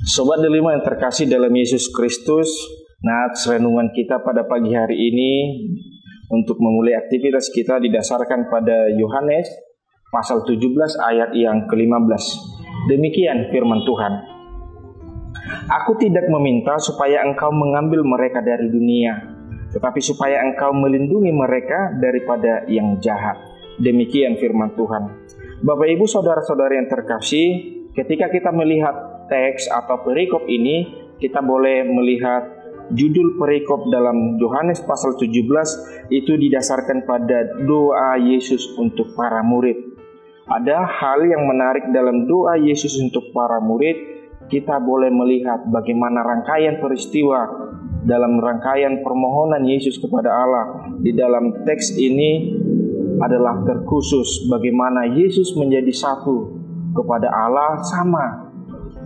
Sobat Delima yang terkasih dalam Yesus Kristus, nats renungan kita pada pagi hari ini untuk memulai aktivitas kita didasarkan pada Yohanes pasal 17 ayat yang ke-15. Demikian firman Tuhan. Aku tidak meminta supaya engkau mengambil mereka dari dunia, tetapi supaya engkau melindungi mereka daripada yang jahat. Demikian firman Tuhan. Bapak Ibu saudara-saudari yang terkasih, ketika kita melihat teks atau perikop ini, kita boleh melihat judul perikop dalam Yohanes pasal 17 itu didasarkan pada doa Yesus untuk para murid. Ada hal yang menarik dalam doa Yesus untuk para murid. Kita boleh melihat bagaimana rangkaian peristiwa dalam rangkaian permohonan Yesus kepada Allah. Di dalam teks ini adalah terkhusus bagaimana Yesus menjadi satu kepada Allah sama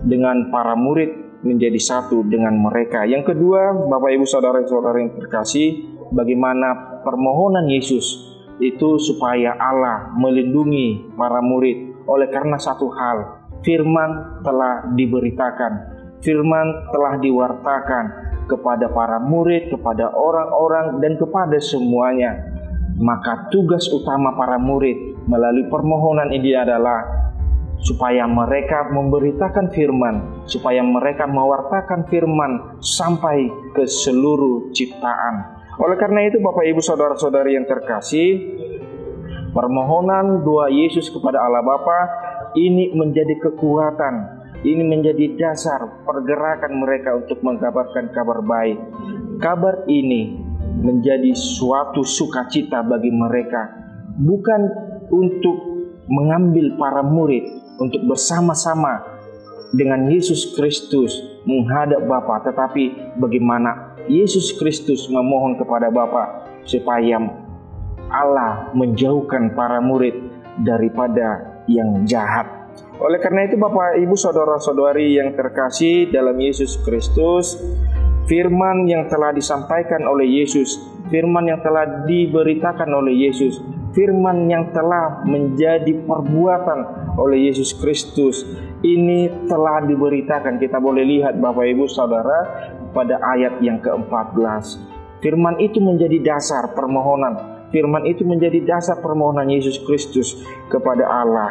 dengan para murid menjadi satu dengan mereka. Yang kedua, Bapak Ibu saudara-saudara yang terkasih, bagaimana permohonan Yesus itu supaya Allah melindungi para murid. Oleh karena satu hal, firman telah diberitakan, firman telah diwartakan kepada para murid, kepada orang-orang dan kepada semuanya. Maka tugas utama para murid melalui permohonan ini adalah supaya mereka memberitakan firman, supaya mereka mewartakan firman sampai ke seluruh ciptaan. Oleh karena itu Bapak Ibu saudara-saudari yang terkasih, permohonan doa Yesus kepada Allah Bapa ini menjadi kekuatan, ini menjadi dasar pergerakan mereka untuk mengabarkan kabar baik. Kabar ini menjadi suatu sukacita bagi mereka, bukan untuk mengambil para murid untuk bersama-sama dengan Yesus Kristus menghadap Bapa, tetapi bagaimana Yesus Kristus memohon kepada Bapa supaya Allah menjauhkan para murid daripada yang jahat. Oleh karena itu Bapak Ibu saudara-saudari yang terkasih dalam Yesus Kristus, firman yang telah disampaikan oleh Yesus, firman yang telah diberitakan oleh Yesus, firman yang telah menjadi perbuatan oleh Yesus Kristus ini telah diberitakan. Kita boleh lihat Bapak Ibu Saudara pada ayat yang ke-14. Firman itu menjadi dasar permohonan. Firman itu menjadi dasar permohonan Yesus Kristus kepada Allah.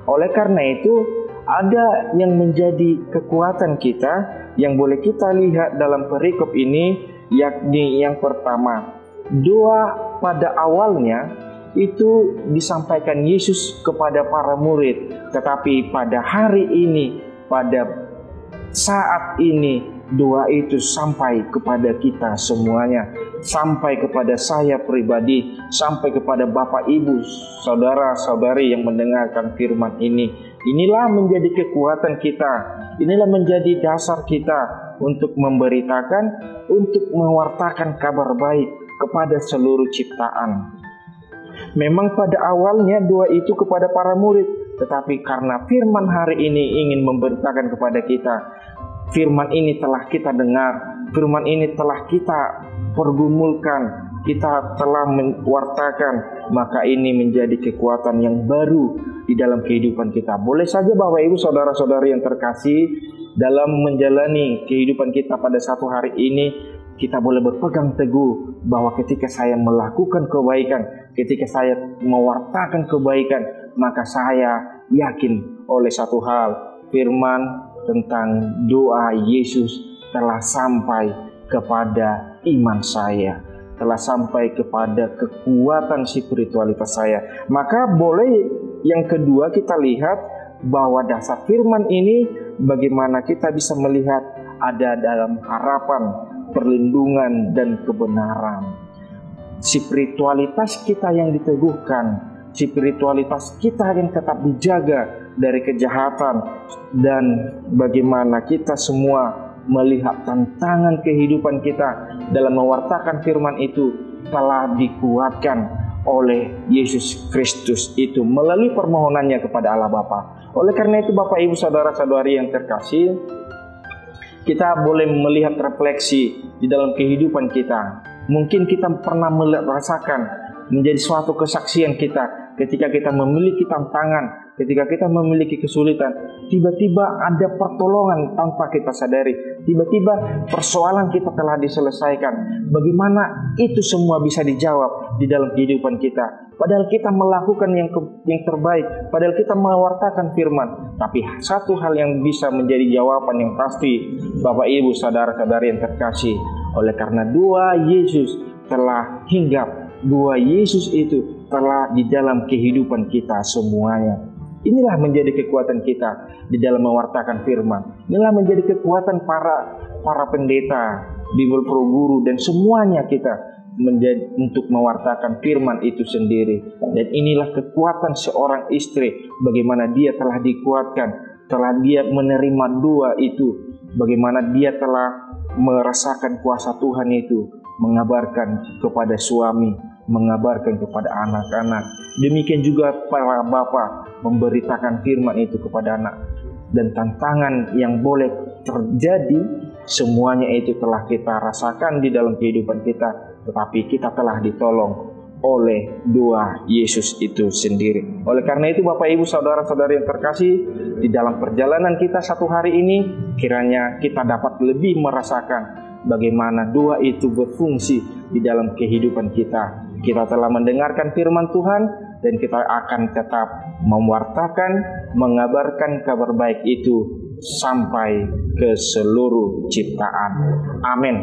Oleh karena itu ada yang menjadi kekuatan kita yang boleh kita lihat dalam perikop ini, yakni yang pertama, doa pada awalnya itu disampaikan Yesus kepada para murid, tetapi pada hari ini, pada saat ini, doa itu sampai kepada kita semuanya, sampai kepada saya pribadi, sampai kepada Bapak Ibu, saudara-saudari yang mendengarkan firman ini. Inilah menjadi kekuatan kita, inilah menjadi dasar kita untuk memberitakan, untuk mewartakan kabar baik kepada seluruh ciptaan. Memang pada awalnya doa itu kepada para murid, tetapi karena firman hari ini ingin memberitakan kepada kita, firman ini telah kita dengar, firman ini telah kita pergumulkan, kita telah mewartakan, maka ini menjadi kekuatan yang baru di dalam kehidupan kita. Boleh saja Bapak Ibu saudara-saudari yang terkasih, dalam menjalani kehidupan kita pada satu hari ini, kita boleh berpegang teguh bahwa ketika saya melakukan kebaikan, ketika saya mewartakan kebaikan, maka saya yakin oleh satu hal, firman tentang doa Yesus telah sampai kepada iman saya, telah sampai kepada kekuatan spiritualitas saya. Maka boleh yang kedua kita lihat bahwa dasar firman ini bagaimana kita bisa melihat ada dalam harapan, perlindungan dan kebenaran. Spiritualitas kita yang diteguhkan, spiritualitas kita yang tetap dijaga dari kejahatan, dan bagaimana kita semua melihat tantangan kehidupan kita dalam mewartakan firman itu telah dikuatkan oleh Yesus Kristus itu melalui permohonannya kepada Allah Bapa. Oleh karena itu Bapak Ibu saudara-saudari yang terkasih, kita boleh melihat refleksi di dalam kehidupan kita. Mungkin kita pernah merasakan menjadi suatu kesaksian kita ketika kita memiliki tantangan, ketika kita memiliki kesulitan. Tiba-tiba ada pertolongan tanpa kita sadari. Tiba-tiba persoalan kita telah diselesaikan. Bagaimana itu semua bisa dijawab di dalam kehidupan kita? Padahal kita melakukan yang terbaik, padahal kita mewartakan firman. Tapi satu hal yang bisa menjadi jawaban yang pasti, Bapak Ibu saudara-saudari yang terkasih, oleh karena dua Yesus telah hinggap, dua Yesus itu telah di dalam kehidupan kita semuanya. Inilah menjadi kekuatan kita di dalam mewartakan firman. Inilah menjadi kekuatan para pendeta, Bible Pro Guru, dan semuanya kita untuk mewartakan firman itu sendiri. Dan inilah kekuatan seorang istri, bagaimana dia telah dikuatkan, telah dia menerima doa itu, bagaimana dia telah merasakan kuasa Tuhan itu, mengabarkan kepada suami, mengabarkan kepada anak-anak. Demikian juga para bapak memberitakan firman itu kepada anak. Dan tantangan yang boleh terjadi, semuanya itu telah kita rasakan di dalam kehidupan kita. Tetapi kita telah ditolong oleh dua Yesus itu sendiri. Oleh karena itu Bapak Ibu saudara-saudari yang terkasih, di dalam perjalanan kita satu hari ini, kiranya kita dapat lebih merasakan bagaimana doa itu berfungsi di dalam kehidupan kita. Kita telah mendengarkan firman Tuhan dan kita akan tetap mewartakan, mengabarkan kabar baik itu sampai ke seluruh ciptaan. Amin.